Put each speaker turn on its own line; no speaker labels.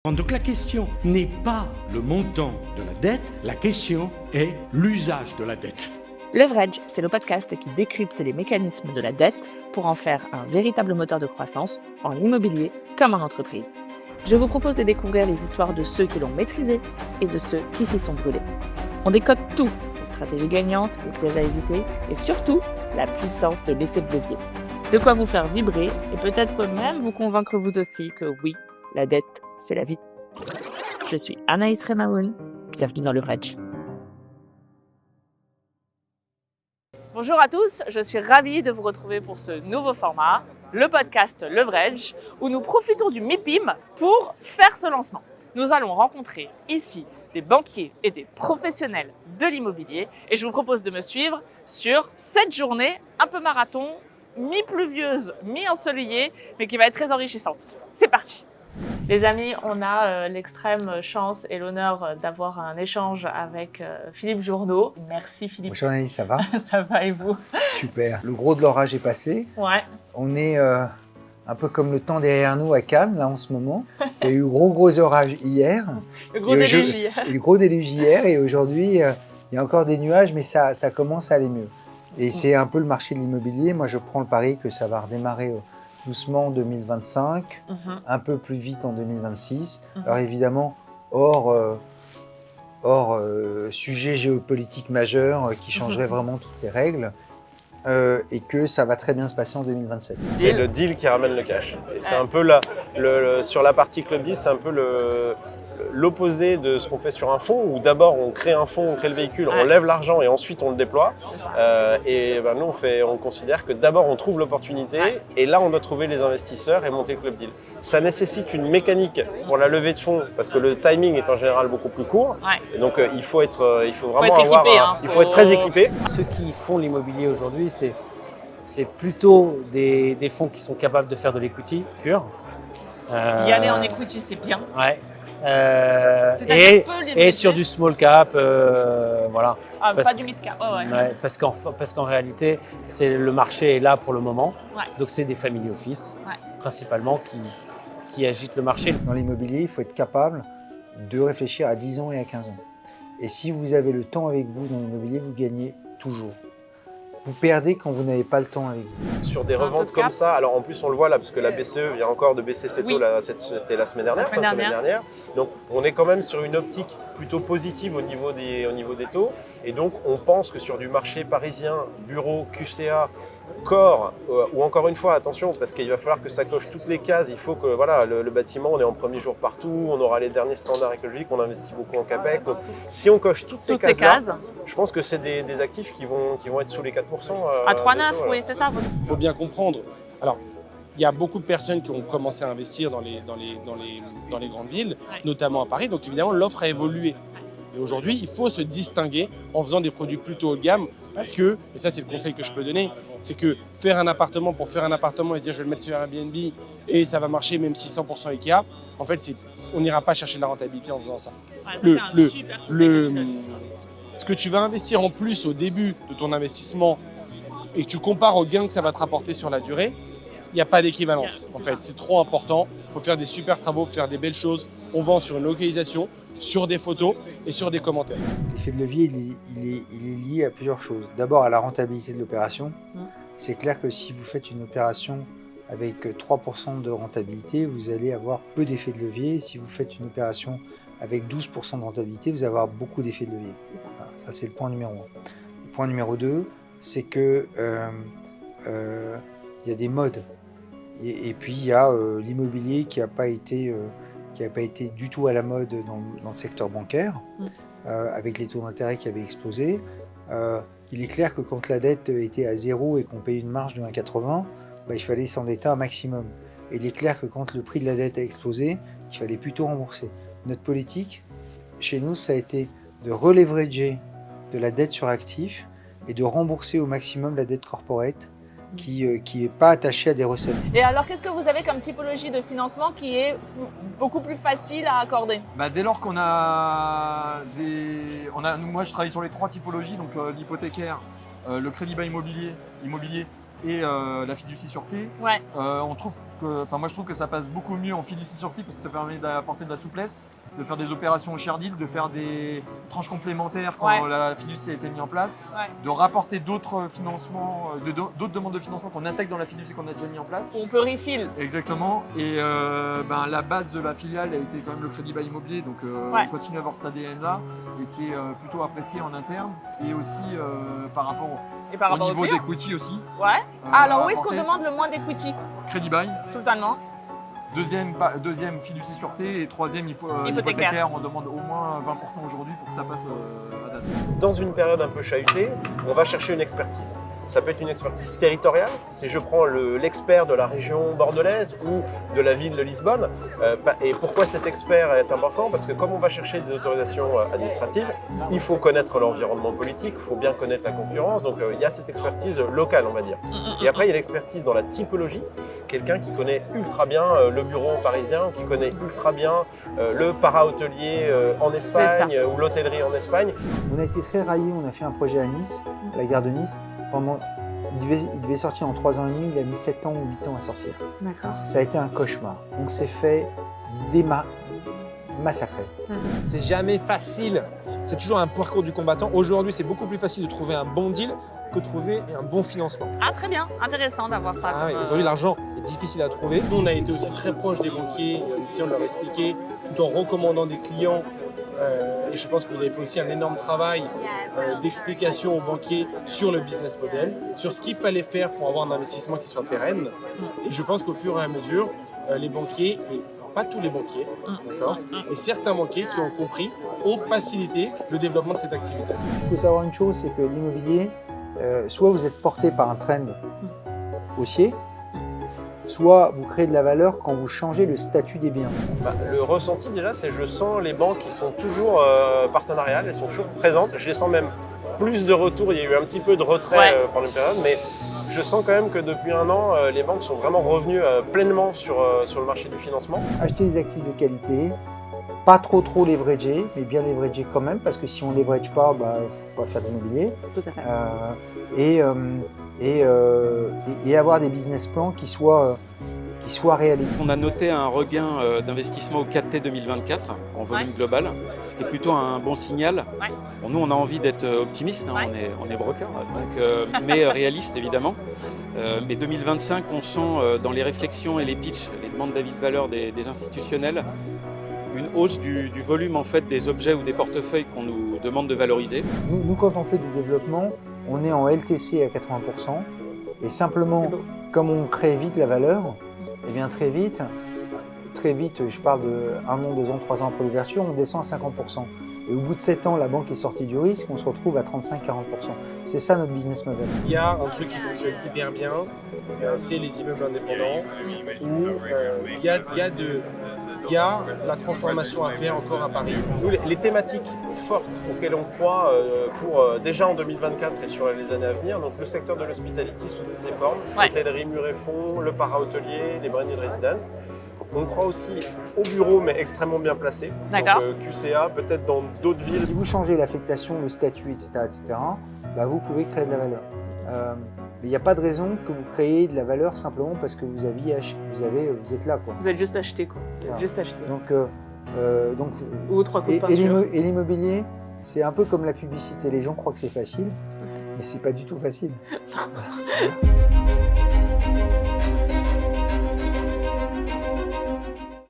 Donc la question n'est pas le montant de la dette, la question est l'usage de la dette.
Leverage, c'est le podcast qui décrypte les mécanismes de la dette pour en faire un véritable moteur de croissance en immobilier comme en entreprise. Je vous propose de découvrir les histoires de ceux qui l'ont maîtrisé et de ceux qui s'y sont brûlés. On décode tout, les stratégies gagnantes, les pièges à éviter et surtout la puissance de l'effet de levier. De quoi vous faire vibrer et peut-être même vous convaincre vous aussi que oui, la dette, c'est la vie. Je suis Anaïs Remaoun, bienvenue dans Leverage. Bonjour à tous, je suis ravie de vous retrouver pour ce nouveau format, le podcast Leverage, où nous profitons du MIPIM pour faire ce lancement. Nous allons rencontrer ici des banquiers et des professionnels de l'immobilier et je vous propose de me suivre sur cette journée un peu marathon, mi-pluvieuse, mi-ensoleillée, mais qui va être très enrichissante. C'est parti! Les amis, on a l'extrême chance et l'honneur d'avoir un échange avec Philippe Journeau. Merci Philippe.
Bonjour Anaïs, ça va?
Ça va et vous?
Super. Le gros de l'orage est passé.
Ouais.
On est un peu comme le temps derrière nous à Cannes, là en ce moment. Il y a eu gros orage hier.
Le gros déluge hier.
Le gros déluge hier et aujourd'hui, il y a encore des nuages, mais ça commence à aller mieux. Et c'est un peu le marché de l'immobilier. Moi, je prends le pari que ça va redémarrer doucement en 2025, un peu plus vite en 2026. Alors évidemment, hors sujet géopolitique majeur qui changerait vraiment toutes les règles, et que ça va très bien se passer en 2027.
C'est le deal qui ramène le cash. Et c'est un peu sur la partie club deal, c'est un peu l'opposé de ce qu'on fait sur un fonds, où d'abord on crée un fonds, on crée le véhicule, on lève l'argent et ensuite on le déploie. Nous on considère que d'abord on trouve l'opportunité et là on doit trouver les investisseurs et monter le club deal. Ça nécessite une mécanique pour la levée de fonds parce que le timing est en général beaucoup plus court. Et donc il faut être très équipé.
Ceux qui font l'immobilier aujourd'hui, c'est plutôt des fonds qui sont capables de faire de l'equity pur.
Y aller en equity, c'est bien.
Ouais. Et sur du small cap, voilà.
Ah, pas du mid cap.
Ouais, parce qu'en réalité, le marché est là pour le moment. Ouais. Donc c'est des family office, principalement, qui agitent le marché.
Dans l'immobilier, il faut être capable de réfléchir à 10 ans et à 15 ans. Et si vous avez le temps avec vous dans l'immobilier, vous gagnez toujours. Vous perdez quand vous n'avez pas le temps avec vous.
Sur des reventes comme ça, alors en plus on le voit là, parce que la BCE vient encore de baisser ses taux, c'était la semaine dernière. Donc on est quand même sur une optique plutôt positive au niveau des taux. Et donc on pense que sur du marché parisien, bureau, QCA, corps, ou encore une fois, attention, parce qu'il va falloir que ça coche toutes les cases. Il faut que le bâtiment, on est en premier jour partout, on aura les derniers standards écologiques, on investit beaucoup en CAPEX. Donc, si on coche toutes ces cases, je pense que c'est des actifs qui vont être sous les 4%.
À 3,9, oui, c'est ça.
Il faut bien comprendre. Alors, il y a beaucoup de personnes qui ont commencé à investir dans les grandes villes, notamment à Paris. Donc, évidemment, l'offre a évolué. Et aujourd'hui, il faut se distinguer en faisant des produits plutôt haut de gamme parce que, et ça c'est le conseil que je peux donner, c'est que faire un appartement pour faire un appartement et dire je vais le mettre sur Airbnb et ça va marcher même si 100% Ikea, en fait on n'ira pas chercher de la rentabilité en faisant ça.
Ouais,
Ce que tu vas investir en plus au début de ton investissement et que tu compares au gain que ça va te rapporter sur la durée, il n'y a pas d'équivalence. En fait, c'est trop important. Il faut faire des super travaux, faire des belles choses. On vend sur une localisation, sur des photos et sur des commentaires.
L'effet de levier, il est lié à plusieurs choses. D'abord à la rentabilité de l'opération. C'est clair que si vous faites une opération avec 3% de rentabilité, vous allez avoir peu d'effet de levier. Si vous faites une opération avec 12% de rentabilité, vous allez avoir beaucoup d'effets de levier. Voilà, ça c'est le point numéro 1. Le point numéro 2, c'est que il y a des modes. Et puis il y a l'immobilier qui n'a pas été du tout à la mode dans le secteur bancaire, avec les taux d'intérêt qui avaient explosé. Il est clair que quand la dette était à 0 et qu'on payait une marge de 1,80, il fallait s'endetter un maximum. Et il est clair que quand le prix de la dette a explosé, il fallait plutôt rembourser. Notre politique, chez nous, ça a été de releverager de la dette sur actifs et de rembourser au maximum la dette corporate qui n'est pas attachée à des recettes.
Et alors, qu'est-ce que vous avez comme typologie de financement qui est beaucoup plus facile à accorder?
Dès lors qu'on a moi je travaille sur les 3 typologies, donc l'hypothécaire, le crédit bas immobilier et la fiducie sûreté. On trouve moi je trouve que ça passe beaucoup mieux en fiducie surtie parce que ça permet d'apporter de la souplesse, de faire des opérations au share deal, de faire des tranches complémentaires quand la fiducie a été mise en place, de rapporter d'autres financements, d'autres demandes de financement qu'on intègre dans la fiducie qu'on a déjà mis en place.
On peut refill.
Exactement. Et la base de la filiale a été quand même le crédit bail immobilier, donc on continue à avoir cet ADN-là et c'est plutôt apprécié en interne et aussi par rapport au niveau d'equity aussi.
Ouais. Alors où est-ce qu'on demande le moins d'equity?
Crédit bail.
Totalement.
Deuxième fiducie sûreté et troisième hypothécaire. On demande au moins 20% aujourd'hui pour que ça passe à date.
Dans une période un peu chahutée, on va chercher une expertise. Ça peut être une expertise territoriale, si je prends l'expert de la région bordelaise ou de la ville de Lisbonne. Et pourquoi cet expert est important? Parce que comme on va chercher des autorisations administratives, il faut connaître l'environnement politique, il faut bien connaître la concurrence. Donc il y a cette expertise locale, on va dire. Et après, il y a l'expertise dans la typologie. Quelqu'un qui connaît ultra bien le bureau parisien, qui connaît ultra bien le para-hôtelier en Espagne ou l'hôtellerie en Espagne.
On a été très raillés, on a fait un projet à Nice, à la gare de Nice. Il devait sortir en 3 ans et demi, il a mis 7 ans ou 8 ans à sortir.
D'accord.
Ça a été un cauchemar. On s'est fait massacrer.
C'est jamais facile, c'est toujours un parcours du combattant. Aujourd'hui, c'est beaucoup plus facile de trouver un bon deal que de trouver un bon financement.
Ah très bien, intéressant d'avoir ça.
Aujourd'hui, l'argent est difficile à trouver.
Nous, on a été aussi très proche des banquiers. Ici, on leur a expliqué, tout en recommandant des clients. Et je pense que vous avez fait aussi un énorme travail d'explication aux banquiers sur le business model, sur ce qu'il fallait faire pour avoir un investissement qui soit pérenne. Et je pense qu'au fur et à mesure, les banquiers, et pas tous les banquiers, d'accord, et certains banquiers qui ont compris, ont facilité le développement de cette activité.
Il faut savoir une chose, c'est que l'immobilier, soit vous êtes porté par un trend haussier, soit vous créez de la valeur quand vous changez le statut des biens.
Le ressenti déjà, c'est que je sens les banques qui sont toujours partenariales, elles sont toujours présentes. Je les sens même plus de retour. Il y a eu un petit peu de retrait pendant une période, mais je sens quand même que depuis 1 an, les banques sont vraiment revenues pleinement sur le marché du financement.
Acheter des actifs de qualité, pas trop leverager, mais bien leverager quand même, parce que si on ne leverage pas, il ne faut pas faire d'immobilier.
Tout à fait.
Et avoir des business plans qui soient réalistes.
On a noté un regain d'investissement au 4T 2024 en volume global, ce qui est plutôt un bon signal. Bon, nous, on a envie d'être optimistes, hein, on est broker, donc, mais réaliste évidemment. Mais 2025, on sent dans les réflexions et les pitchs, les demandes d'avis de valeur des institutionnels, une hausse du volume en fait, des objets ou des portefeuilles qu'on nous demande de valoriser.
Nous, quand on fait des développements, on est en LTC à 80%, et simplement, comme on crée vite la valeur, et bien très vite, je parle de 1 an, 2 ans, 3 ans après l'ouverture, on descend à 50%. Et au bout de 7 ans, la banque est sortie du risque, on se retrouve à 35-40%. C'est ça notre business model.
Il y a un truc qui fonctionne hyper bien, c'est les immeubles indépendants, où il y a la transformation à faire encore à Paris.
Nous, les thématiques fortes auxquelles on croit pour déjà en 2024 et sur les années à venir, donc le secteur de l'hospitality sous toutes ses formes, l'hôtellerie, mur et fond, le para-hôtelier, les branded residence. On croit aussi au bureau, mais extrêmement bien placé.
D'accord.
Donc QCA, peut-être dans d'autres villes.
Si vous changez l'affectation, le statut, etc., vous pouvez créer de la valeur. Mais il n'y a pas de raison que vous créiez de la valeur simplement parce que vous êtes là, quoi.
Vous êtes juste acheté, quoi. Vous êtes juste acheté.
Ou
3 coups de peinture.
Et l'immobilier, c'est un peu comme la publicité. Les gens croient que c'est facile, mais c'est pas du tout facile.